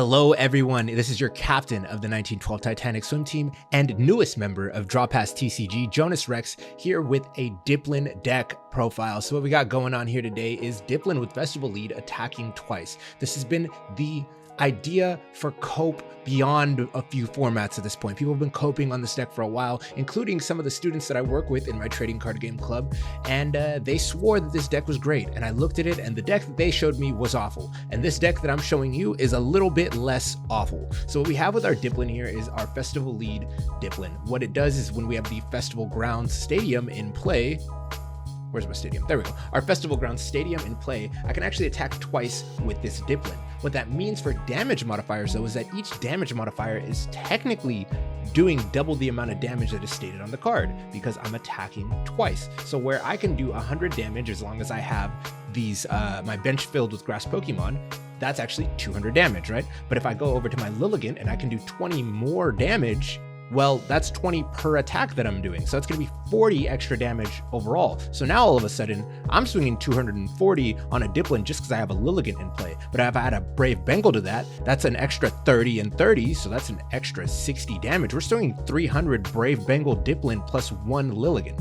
Hello everyone, this is your captain of the 1912 Titanic swim team and newest member of Draw Pass TCG, Jonas Rex, here with a Dipplin deck profile. So what we got going on here today is Dipplin with Festival lead attacking twice. This has been the idea for cope beyond a few formats at this point. People have been coping on this deck for a while, including some of the students that I work with in my trading card game club, and they swore that this deck was great, and I looked at it and the deck that they showed me was awful, and this deck that I'm showing you is a little bit less awful. So what we have with our Dipplin here is our Festival lead Dipplin. What it does is when we have the Festival Grounds Stadium in play, where's my stadium? There we go. Our Festival Grounds Stadium in play, I can actually attack twice with this Dipplin. What that means for damage modifiers though is that each damage modifier is technically doing double the amount of damage that is stated on the card because I'm attacking twice. So where I can do 100 damage as long as I have these my bench filled with grass Pokemon, that's actually 200 damage, right? But if I go over to my Lilligant and I can do 20 more damage, well, that's 20 per attack that I'm doing. So it's gonna be 40 extra damage overall. So now all of a sudden, I'm swinging 240 on a Dipplin just because I have a Lilligant in play. But if I add a Brave Bangle to that, that's an extra 30 and 30, so that's an extra 60 damage. We're swinging 300 Brave Bangle Dipplin plus one Lilligant.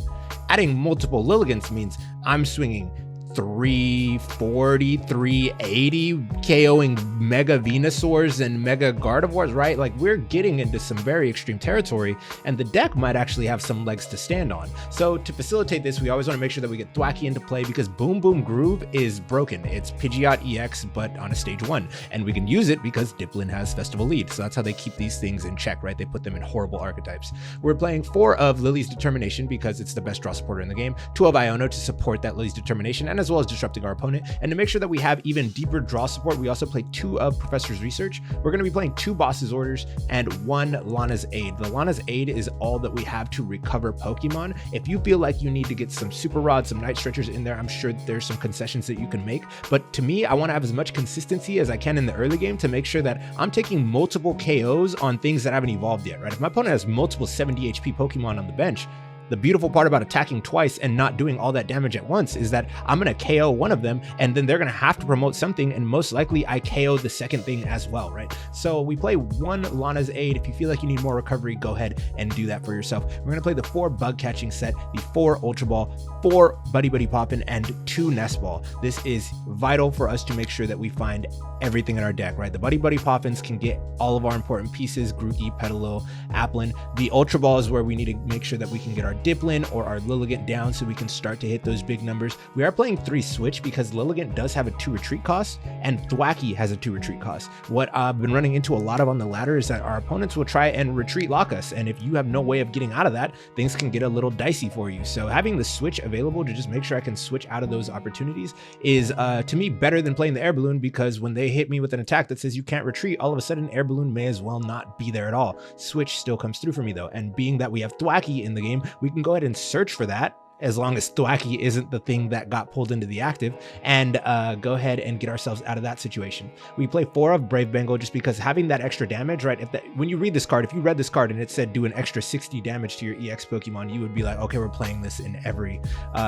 Adding multiple Lilligants means I'm swinging 340, 380, KOing Mega Venusaurs and Mega Gardevoirs, right? Like we're getting into some very extreme territory and the deck might actually have some legs to stand on. So to facilitate this, we always want to make sure that we get Thwackey into play because Boom Boom Groove is broken. It's Pidgeot EX, but on a stage 1. And we can use it because Dipplin has Festival lead. So that's how they keep these things in check, right? They put them in horrible archetypes. We're playing 4 of Lillie's Determination because it's the best draw supporter in the game, 2 of Iono to support that Lillie's Determination, and as well as disrupting our opponent. And to make sure that we have even deeper draw support, we also play 2 of Professor's Research. We're going to be playing 2 Boss's Orders and 1 Lana's Aid. The Lana's Aid is all that we have to recover Pokemon. If you feel like you need to get some Super Rods, some Night Stretchers in there, I'm sure that there's some concessions that you can make. But to me, I want to have as much consistency as I can in the early game to make sure that I'm taking multiple KOs on things that haven't evolved yet, right? If my opponent has multiple 70 HP Pokemon on the bench, the beautiful part about attacking twice and not doing all that damage at once is that I'm going to KO one of them and then they're going to have to promote something, and most likely I KO the second thing as well, right? So we play 1 Lana's Aid. If you feel like you need more recovery, go ahead and do that for yourself. We're going to play the 4 bug catching set, the 4 Ultra Ball, 4 Buddy-Buddy Poffin, and 2 Nest Ball. This is vital for us to make sure that we find everything in our deck, right? The Buddy-Buddy Poffins can get all of our important pieces, Grookey, Petilil, Applin. The Ultra Ball is where we need to make sure that we can get our Dipplin or our Lilligant down so we can start to hit those big numbers. We are playing 3 Switch because Lilligant does have a 2 retreat cost and Thwackey has a 2 retreat cost. What I've been running into a lot of on the ladder is that our opponents will try and retreat lock us, and if you have no way of getting out of that, things can get a little dicey for you. So having the Switch available to just make sure I can switch out of those opportunities is to me better than playing the Air Balloon, because when they hit me with an attack that says you can't retreat, all of a sudden Air Balloon may as well not be there at all. Switch still comes through for me though, and being that we have Thwackey in the game, we can go ahead and search for that as long as Thwackey isn't the thing that got pulled into the active, and go ahead and get ourselves out of that situation. We play 4 of Brave Bangle just because having that extra damage, right? When you read this card, if you read this card and it said do an extra 60 damage to your EX Pokemon, you would be like, okay, we're playing this in every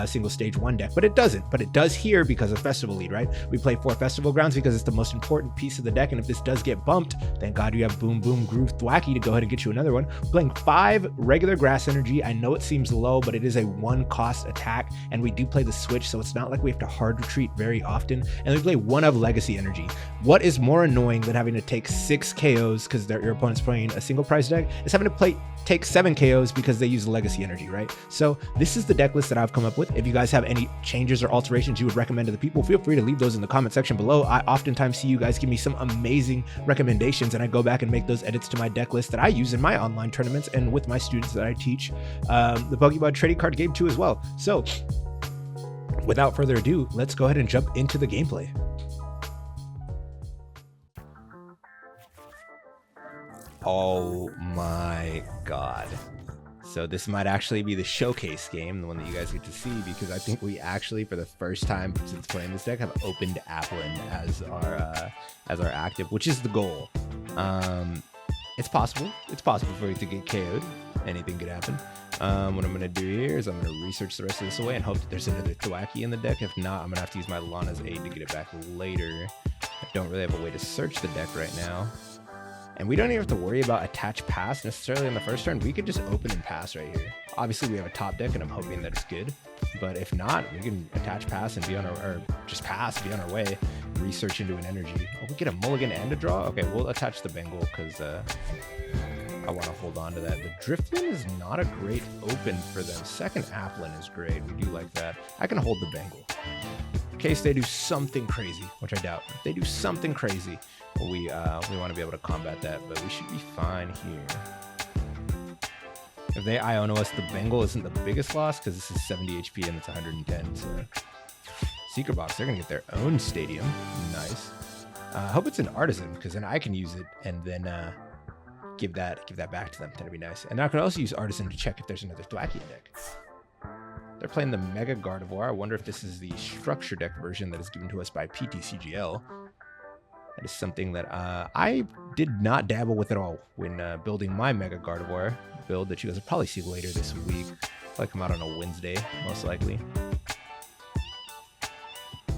single stage 1 deck, but it doesn't. But it does here because of Festival lead, right? We play 4 Festival Grounds because it's the most important piece of the deck, and if this does get bumped, thank God you have Boom Boom Groove Thwackey to go ahead and get you another one. We're playing 5 regular Grass Energy. I know it seems low, but it is a 1 cost attack, and we do play the Switch, so it's not like we have to hard retreat very often. And we play 1 of Legacy Energy. What is more annoying than having to take 6 KOs because your opponent's playing a single prize deck is having to take 7 KOs because they use Legacy Energy, right? So this is the deck list that I've come up with. If you guys have any changes or alterations you would recommend to the people, feel free to leave those in the comment section below. I oftentimes see you guys give me some amazing recommendations, and I go back and make those edits to my deck list that I use in my online tournaments and with my students that I teach the Pokemon trading card game too as well. So without further ado, let's go ahead and jump into the gameplay. Oh my God. So this might actually be the showcase game, the one that you guys get to see, because I think we actually, for the first time since playing this deck, have opened Applin as our active, which is the goal. It's possible for it to get KO'd. Anything could happen. What I'm going to do here is I'm going to research the rest of this away and hope that there's another Thwackey in the deck. If not, I'm going to have to use my Lana's Aid to get it back later. I don't really have a way to search the deck right now. And we don't even have to worry about attach pass necessarily on the first turn. We could just open and pass right here. Obviously, we have a top deck, and I'm hoping that it's good. But if not, we can attach pass and be on our, or just pass, be on our way, research into an energy. Oh, we get a mulligan and a draw? Okay, we'll attach the Bengal because I want to hold on to that. The Drifloon is not a great open for them. Second Applin is great. We do like that. I can hold the Bengal. In case they do something crazy, which I doubt. If they do something crazy, we want to be able to combat that, but we should be fine here. If they Iono us, the Bengal isn't the biggest loss because this is 70 HP and it's 110. So Secret Box, they're gonna get their own stadium. Nice. I hope it's an Artisan because then I can use it and then give that back to them. That'd be nice. And I could also use Artisan to check if there's another Thwackey deck. They're playing the Mega Gardevoir. I wonder if this is the structure deck version that is given to us by PTCGL. That is something that I did not dabble with at all when building my Mega Gardevoir build that you guys will probably see later this week. Probably come out on a Wednesday, most likely.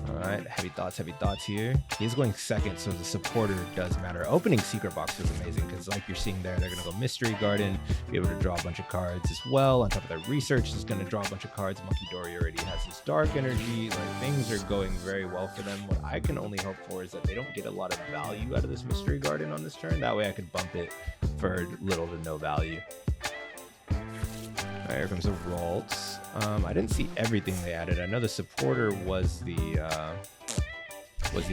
All right, heavy thoughts here. He's going second, so the supporter does matter. Opening Secret Box is amazing because like you're seeing there, they're going to go Mystery Garden, be able to draw a bunch of cards as well. On top of their research, is going to draw a bunch of cards. Monkey Dory already has his Dark Energy. Like, things are going very well for them. What I can only hope for is that they don't get a lot of value out of this Mystery Garden on this turn. That way I could bump it for little to no value. All right, here comes the Ralts. I didn't see everything they added. I know the supporter was the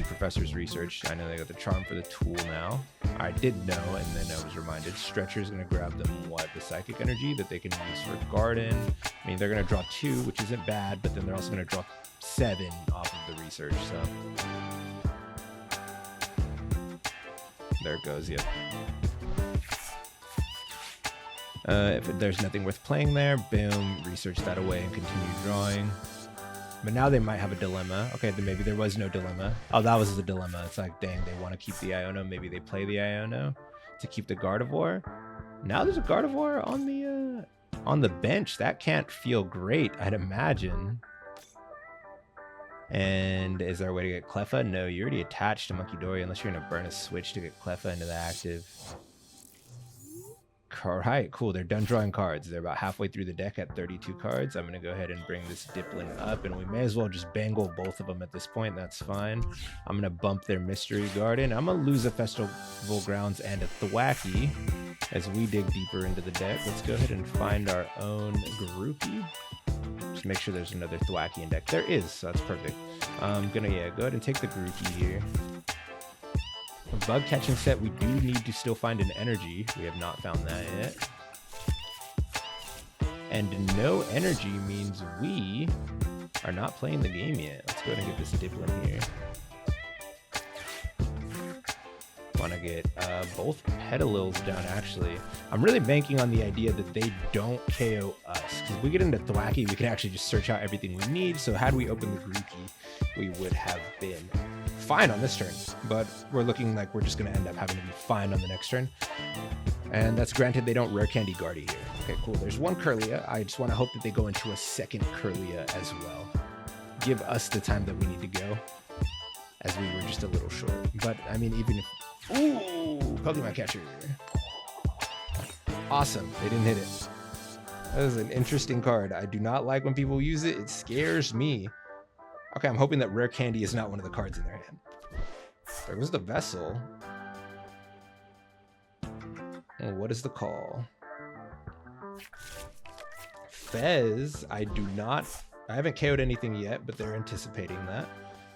professor's research. I know they got the charm for the tool now. I did know, and then I was reminded Stretcher's going to grab them the psychic energy that they can use for garden. I mean, they're going to draw 2, which isn't bad, but then they're also going to draw 7 off of the research. So there it goes. Yep. If there's nothing worth playing there, boom, research that away and continue drawing. But now they might have a dilemma. Okay, then maybe there was no dilemma. Oh, that was the dilemma. It's like, dang, they want to keep the Iono. Maybe they play the Iono to keep the Gardevoir. Now there's a Gardevoir on the bench. That can't feel great, I'd imagine. And is there a way to get Cleffa? No, you're already attached to Monkey Dory unless you're going to burn a switch to get Cleffa into the active. Alright, cool. They're done drawing cards. They're about halfway through the deck at 32 cards. I'm going to go ahead and bring this Dipplin up, and we may as well just bangle both of them at this point. That's fine. I'm going to bump their Mystery Garden. I'm going to lose a Festival Grounds and a Thwackey as we dig deeper into the deck. Let's go ahead and find our own Grookey. Just make sure there's another Thwackey in deck. There is, so that's perfect. I'm going to, go ahead and take the Grookey here. A bug catching set, we do need to still find an energy. We have not found that yet. And no energy means we are not playing the game yet. Let's go ahead and get this Dipplin here. Want to get both Petilils down, actually. I'm really banking on the idea that they don't KO us. Because if we get into Thwackey, we can actually just search out everything we need. So had we opened the Grookey, we would have been fine on this turn. But we're looking like we're just going to end up having to be fine on the next turn. And that's granted they don't Rare Candy Guardy here. Okay, cool. There's one Kirlia. I just want to hope that they go into a second Kirlia as well. Give us the time that we need to go, as we were just a little short. But, I mean, even if... Ooh! Pokemon Catcher. Awesome. They didn't hit it. That is an interesting card. I do not like when people use it. It scares me. Okay, I'm hoping that Rare Candy is not one of the cards in their hand. There was the Vessel. Oh, what is the call? Fez, I haven't KO'd anything yet, but they're anticipating that.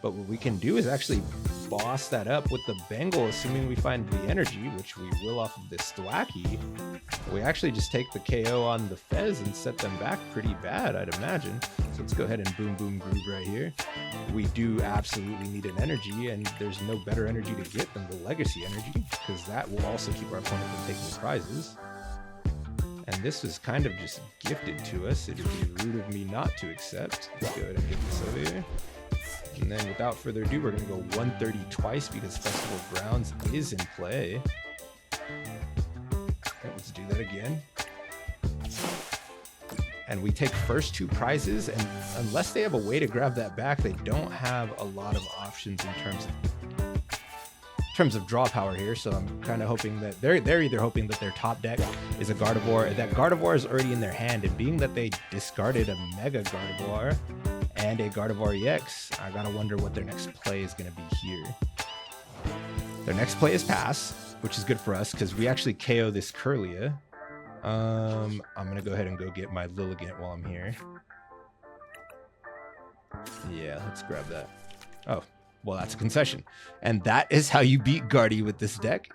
But what we can do is actually boss that up with the Bengal, assuming we find the energy, which we will off of this Thwackey. We actually just take the KO on the Fez and set them back pretty bad, I'd imagine. So let's go ahead and boom, boom, groove right here. We do absolutely need an energy, and there's no better energy to get than the Legacy Energy, because that will also keep our opponent from taking prizes. And this was kind of just gifted to us. It would be rude of me not to accept. Let's go ahead and get this over here. And then without further ado, we're going to go 130 twice because Festival Grounds is in play. Okay, let's do that again. And we take first 2 prizes, and unless they have a way to grab that back, they don't have a lot of options in terms of terms of draw power here. So I'm kind of hoping that they're either hoping that their top deck is a Gardevoir, that Gardevoir is already in their hand, and being that they discarded a Mega Gardevoir and a Gardevoir EX, I gotta wonder what their next play is gonna be here. Their next play is pass, which is good for us because we actually KO this Kirlia. I'm gonna go ahead and go get my Lilligant while I'm here. Yeah, let's grab that. Oh, well, that's a concession. And that is how you beat Guardy with this deck.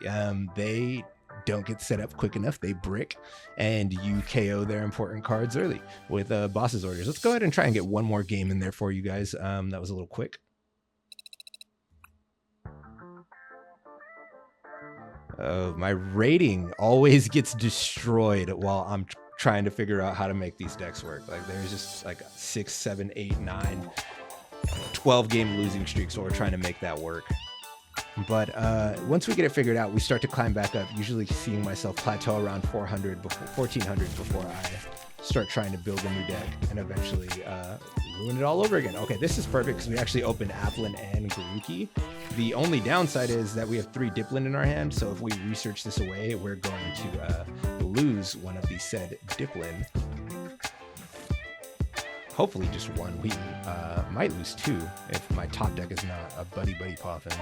They don't get set up quick enough. They brick, and you KO their important cards early with boss's orders. Let's go ahead and try and get one more game in there for you guys. That was a little quick. My rating always gets destroyed while I'm trying to figure out how to make these decks work. Like there's just like 6, 7, 8, 9, 12 game losing streaks while we're trying to make that work. But once we get it figured out, we start to climb back up, usually seeing myself plateau around 400, 1400 before I start trying to build a new deck and eventually ruin it all over again. Okay, this is perfect because we actually opened Applin and Grookey. The only downside is that we have 3 Dipplin in our hand, so if we research this away, we're going to lose one of these said Dipplin. Hopefully just one. We might lose 2 if my top deck is not a Buddy-Buddy Poffin.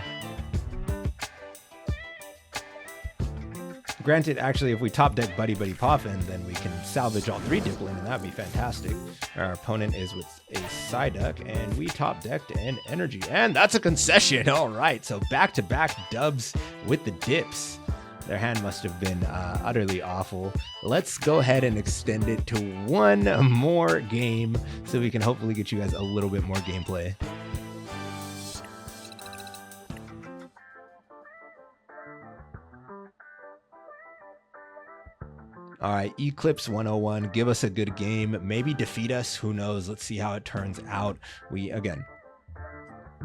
Granted, actually, if we top deck Buddy-Buddy Poffin, then we can salvage all 3 Dipplin, and that'd be fantastic. Our opponent is with a Psyduck, and we top decked an Energy, and that's a concession. All right, so back-to-back dubs with the dips. Their hand must have been utterly awful. Let's go ahead and extend it to one more game so we can hopefully get you guys a little bit more gameplay. All right, Eclipse 101, give us a good game, maybe defeat us, who knows, let's see how it turns out. We, again,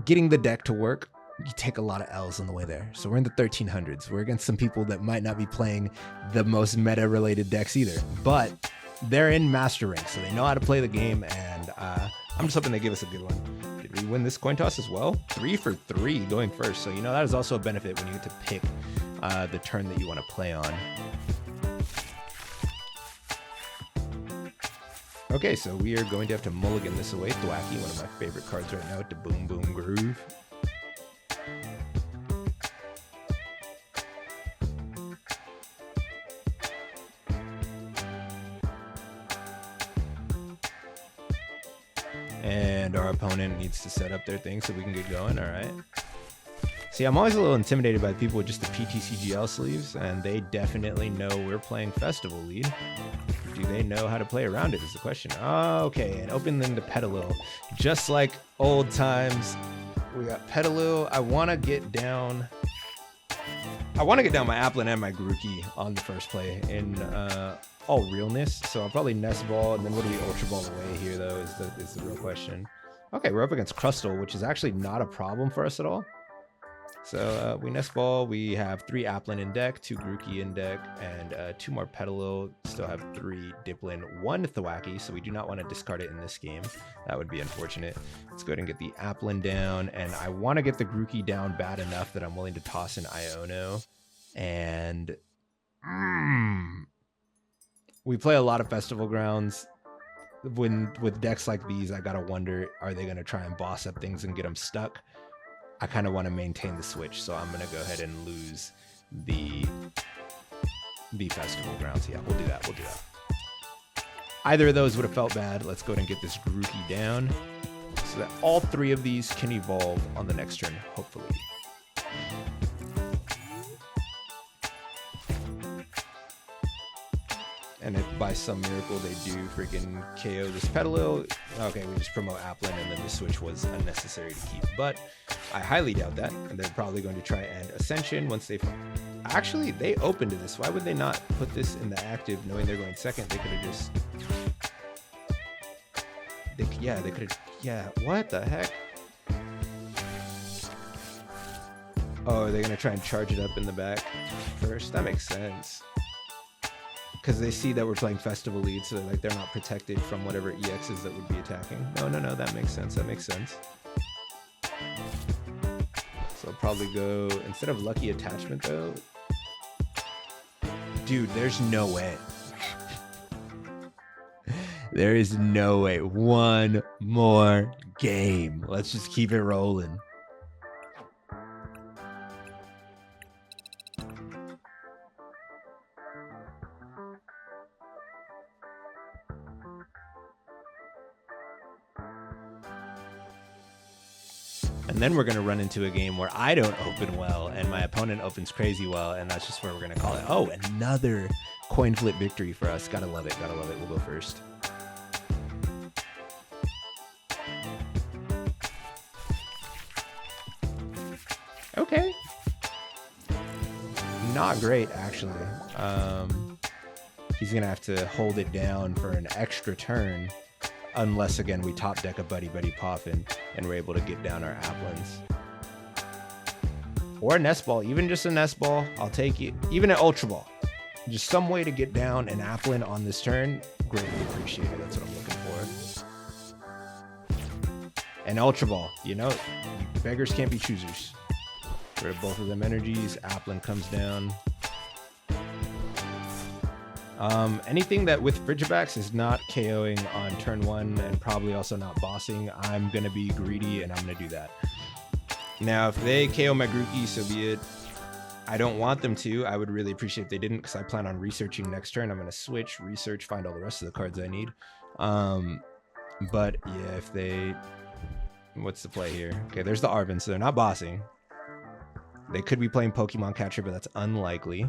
getting the deck to work, you take a lot of L's on the way there. So we're in the 1300s. We're against some people that might not be playing the most meta-related decks either, but they're in master rank, so they know how to play the game, and I'm just hoping they give us a good one. Did we win this coin toss as well? 3 for 3 going first, so you know that is also a benefit when you get to pick the turn that you want to play on. Okay, so we are going to have to mulligan this away. Thwackey, one of my favorite cards right now with the Boom Boom Groove. And our opponent needs to set up their thing so we can get going, all right. See, I'm always a little intimidated by people with just the PTCGL sleeves, and they definitely know we're playing Festival Lead. Do they know how to play around it is the question. Oh, okay, and open them to Petilil. Just like old times, we got Petilil. I want to get down my Applin and my Grookey on the first play in all realness. So I'll probably Nest Ball, and then what do we Ultra Ball away here, though, is the real question. Okay, we're up against Crustal, which is actually not a problem for us at all. So we Nest Ball, we have 3 Applin in deck, 2 Grookey in deck, and 2 more Petilil. Still have 3 Dipplin, 1 Thwackey, so we do not want to discard it in this game. That would be unfortunate. Let's go ahead and get the Applin down, and I want to get the Grookey down bad enough that I'm willing to toss an Iono. And we play a lot of Festival Grounds. With decks like these, I gotta wonder, are they gonna try and boss up things and get them stuck? I kind of want to maintain the Switch, so I'm going to go ahead and lose the Festival Grounds. Yeah, we'll do that. We'll do that. Either of those would have felt bad. Let's go ahead and get this Grookey down so that all 3 of these can evolve on the next turn, hopefully. And if by some miracle they do freaking KO this Petilil, okay, we just promote Applin, and then the Switch was unnecessary to keep. But I highly doubt that, and they're probably going to try and Ascension once they... Actually, they opened to this. Why would they not put this in the active, knowing they're going second? They could have just... they could have... Yeah, what the heck? Oh, are they going to try and charge it up in the back first? That makes sense. Because they see that we're playing Festival Lead, so they're not protected from whatever EXs that would be attacking. No, that makes sense. That makes sense. So probably go, instead of Lucky Attachment though, dude, there's no way. There is no way. One more game. Let's just keep it rolling. And then we're going to run into a game where I don't open well and my opponent opens crazy well, and that's just where we're going to call it. Oh, another coin flip victory for us. Gotta love it. Gotta love it. We'll go first. Okay. Not great, actually. He's going to have to hold it down for an extra turn. Unless, again, we top deck a Buddy-Buddy Poffin and we're able to get down our Applins. Or a Nest Ball. Even just a Nest Ball, I'll take it. Even an Ultra Ball. Just some way to get down an Applin on this turn. Greatly appreciated. That's what I'm looking for. An Ultra Ball. You know, beggars can't be choosers. Rid of both of them energies. Applin comes down. Anything that with Frigibax is not KOing on turn 1 and probably also not bossing, I'm going to be greedy and I'm going to do that. Now, if they KO my Grookey, so be it. I don't want them to. I would really appreciate if they didn't, because I plan on researching next turn. I'm going to switch, research, find all the rest of the cards I need. But yeah, if they... What's the play here? Okay, there's the Arven, so they're not bossing. They could be playing Pokemon Catcher, but that's unlikely.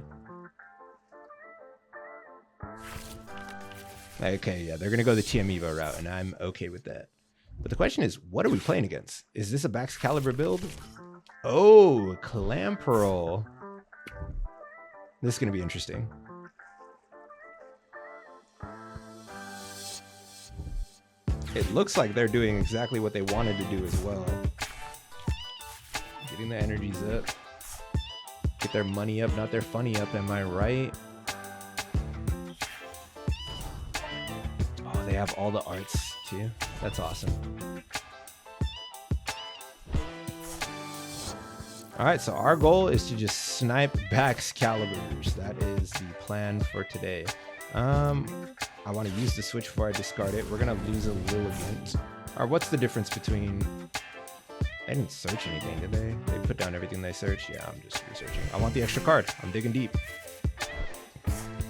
Okay, yeah, they're going to go the TM Evo route, and I'm okay with that. But the question is, what are we playing against? Is this a Baxcalibur build? Oh, Clamperl. This is going to be interesting. It looks like they're doing exactly what they wanted to do as well. Getting the energies up. Get their money up, not their funny up, am I right? They have all the arts too. That's awesome. All right, so our goal is to just snipe Baxcaliburs. That is the plan for today. I want to use the switch before I discard it. We're gonna lose a Lilligant. Or what's the difference between? They didn't search anything, did they? They put down everything they searched. Yeah, I'm just researching. I want the extra card. I'm digging deep.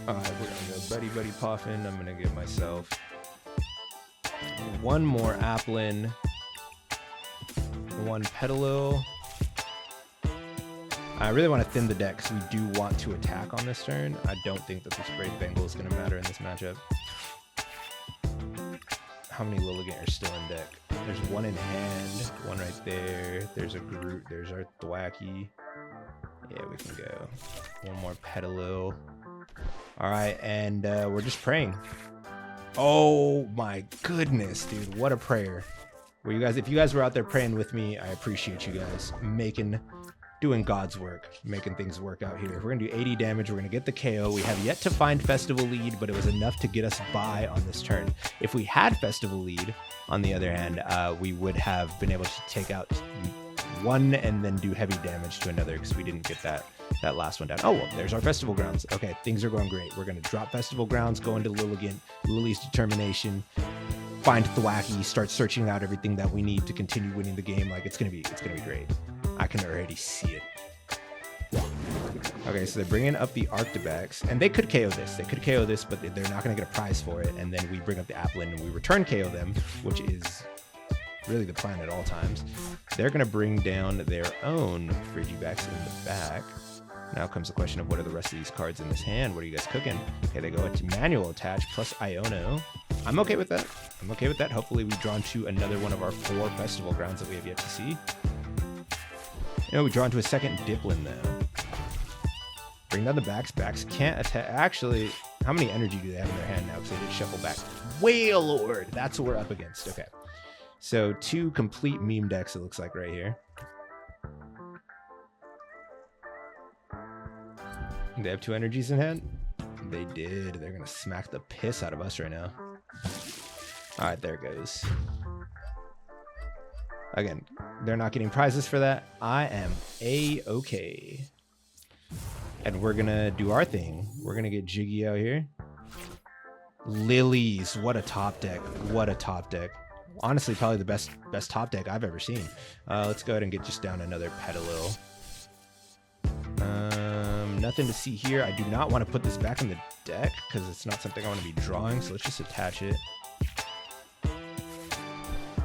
All right, we're gonna go Buddy-Buddy Poffin. I'm gonna give myself one more Applin, one Petilil. I really want to thin the deck because we do want to attack on this turn. I don't think that this Brave Bangle is going to matter in this matchup. How many Lilligant are still in deck? There's one in hand, one right there. There's a Groot. There's our Thwackey. Yeah, we can go. One more Petilil. All right, and we're just praying. Oh my goodness, dude, what a prayer. Well, you guys, if you guys were out there praying with me, I appreciate you guys doing God's work, making things work out here. If we're gonna do 80 damage, we're gonna get the KO. We have yet to find Festival Lead, but it was enough to get us by on this turn. If we had Festival Lead, on the other hand, we would have been able to take out one and then do heavy damage to another because we didn't get that last one down. Oh, well, there's our Festival Grounds. Okay, things are going great. We're going to drop Festival Grounds, go into Lilligant, Lillie's Determination, find Thwackey, start searching out everything that we need to continue winning the game. Like, it's going to be great. I can already see it. Okay, so they're bringing up the Arctibax, and they could KO this. They could KO this, but they're not going to get a prize for it. And then we bring up the Applin and we return KO them, which is really the plan at all times. They're going to bring down their own Frigibax in the back. Now comes the question of what are the rest of these cards in this hand? What are you guys cooking? Okay, they go into Manual Attach plus Iono. I'm okay with that. I'm okay with that. Hopefully we draw into another one of our 4 Festival Grounds that we have yet to see. You know, we draw into a second Dipplin though. Bring down the Bax. Bax can't attack. Actually, how many energy do they have in their hand now? Because they did shuffle back. Whale Lord! That's what we're up against. Okay. So 2 complete meme decks, it looks like right here. They have 2 energies in hand? They did. They're going to smack the piss out of us right now. All right, there it goes. Again, they're not getting prizes for that. I am A-okay. And we're gonna do our thing. We're gonna get Jiggy out here. Lilies, what a top deck. What a top deck. Honestly, probably the best top deck I've ever seen. Let's go ahead and get just down another Petilil. Nothing to see here. I do not want to put this back in the deck because it's not something I want to be drawing, so let's just attach it.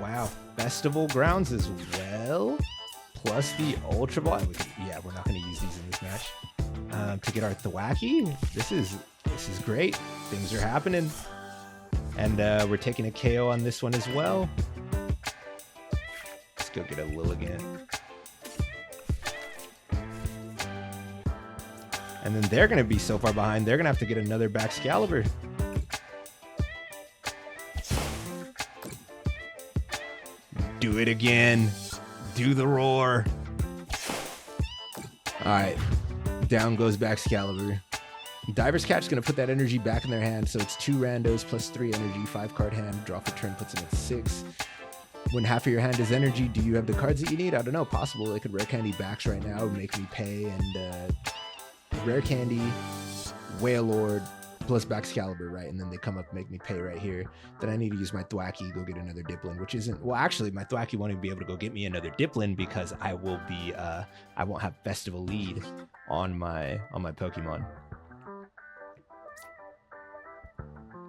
Wow, Festival Grounds as well, plus the Ultra Ball. Yeah, we're not going to use these in this match. To get our Thwackey, this is great. Things are happening, and we're taking a KO on this one as well. Let's go get a Lilligant. And then they're going to be so far behind, they're going to have to get another Baxcalibur. Do it again. Do the roar. All right. Down goes Baxcalibur. Diver's Catch going to put that energy back in their hand. So it's 2 randos plus 3 energy, 5 card hand. Draw for turn puts them at 6. When half of your hand is energy, do you have the cards that you need? I don't know. Possible. They could rare candy Bax right now, make me pay, and rare candy, Whale Lord, plus Baxcalibur, right? And then they come up and make me pay right here. Then I need to use my Thwackey, go get another Dipplin, which isn't, well, actually my Thwackey won't even be able to go get me another Dipplin because I will be, I won't have Festival lead on my Pokemon.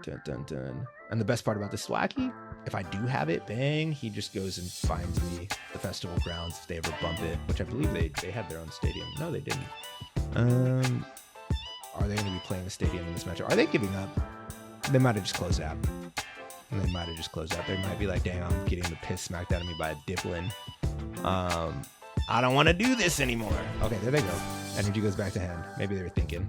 Dun, dun, dun. And the best part about this Thwackey, if I do have it, bang, he just goes and finds me the Festival Grounds if they ever bump it, which I believe they had their own stadium. No, they didn't. Are they going to be playing the stadium in this match? Are they giving up? They might have just closed out. They might have just closed out. They might be like, dang, I'm getting the piss smacked out of me by a Dipplin. I don't want to do this anymore. Okay, there they go. Energy goes back to hand. Maybe they were thinking.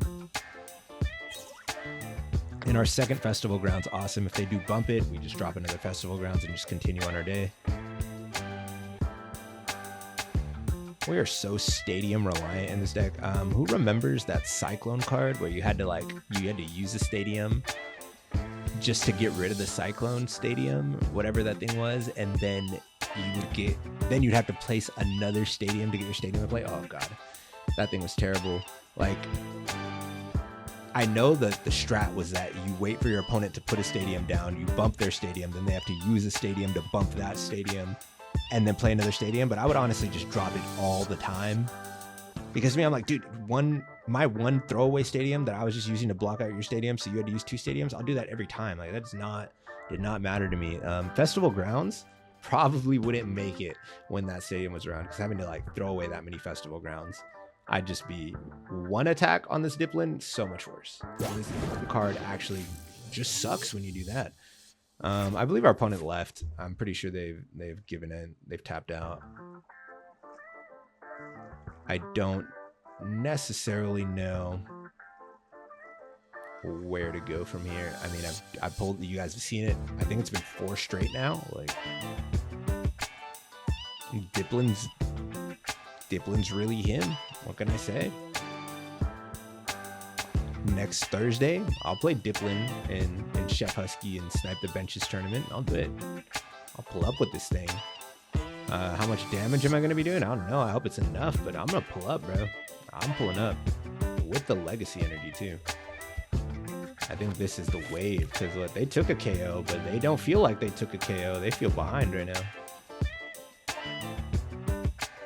In our second Festival Grounds, awesome. If they do bump it, we just drop another Festival Grounds and just continue on our day. We are so stadium reliant in this deck. Who remembers that Cyclone card where you had to use a stadium just to get rid of the Cyclone stadium, whatever that thing was, and then you'd have to place another stadium to get your stadium to play? Oh god, that thing was terrible. Like, I know that the strat was that you wait for your opponent to put a stadium down, you bump their stadium, then they have to use a stadium to bump that stadium, and then play another stadium. But I would honestly just drop it all the time, because to me, I'm like, dude, my one throwaway stadium that I was just using to block out your stadium, so you had to use 2 stadiums, I'll do that every time. Like, did not matter to me. Festival Grounds probably wouldn't make it when that stadium was around, because having to like throw away that many Festival Grounds, I'd just be one attack on this Dipplin, so much worse. This card actually just sucks when you do that. I believe our opponent left. I'm pretty sure they've given in. They've tapped out. I don't necessarily know where to go from here. I mean, I've pulled, you guys have seen it. I think it's been 4 straight now. Like, Dipplin's really him. What can I say? Next Thursday, I'll play Dipplin in Chef Husky and Snipe the Benches tournament. I'll do it. I'll pull up with this thing. How much damage am I going to be doing? I don't know. I hope it's enough, but I'm going to pull up, bro. I'm pulling up with the Legacy Energy, too. I think this is the wave, because look, they took a KO, but they don't feel like they took a KO. They feel behind right now.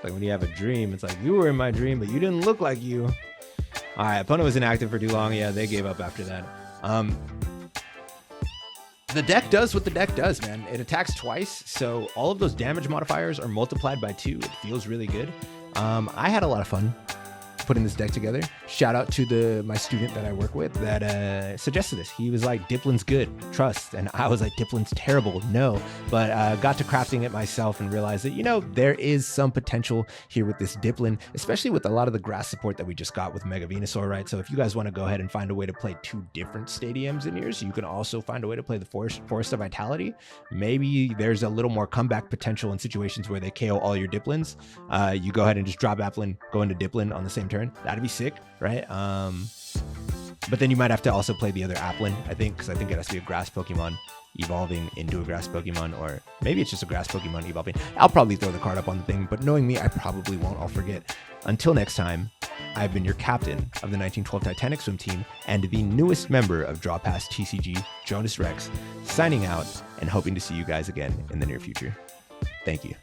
Like when you have a dream, it's like, you were in my dream, but you didn't look like you. All right, opponent was inactive for too long. Yeah, they gave up after that. The deck does what the deck does, man. It attacks twice, so all of those damage modifiers are multiplied by 2. It feels really good. I had a lot of fun putting this deck together. Shout out to my student that I work with that suggested this. He was like, Dipplin's good, trust. And I was like, Dipplin's terrible, no. But got to crafting it myself and realized that, you know, there is some potential here with this Dipplin, especially with a lot of the grass support that we just got with Mega Venusaur, right? So if you guys want to go ahead and find a way to play 2 different stadiums in here, so you can also find a way to play the Forest of Vitality, maybe there's a little more comeback potential in situations where they KO all your Dipplins. You go ahead and just drop Applin, go into Dipplin on the same turn. That'd be sick, right? But then you might have to also play the other Applin, I think, because I think it has to be a grass Pokemon evolving into a grass Pokemon, or maybe it's just a grass Pokemon evolving. I'll probably throw the card up on the thing, but knowing me, I probably won't. I'll forget. Until next time, I've been your captain of the 1912 Titanic Swim team and the newest member of Draw Past TCG, Jonas Rex, signing out and hoping to see you guys again in the near future. Thank you.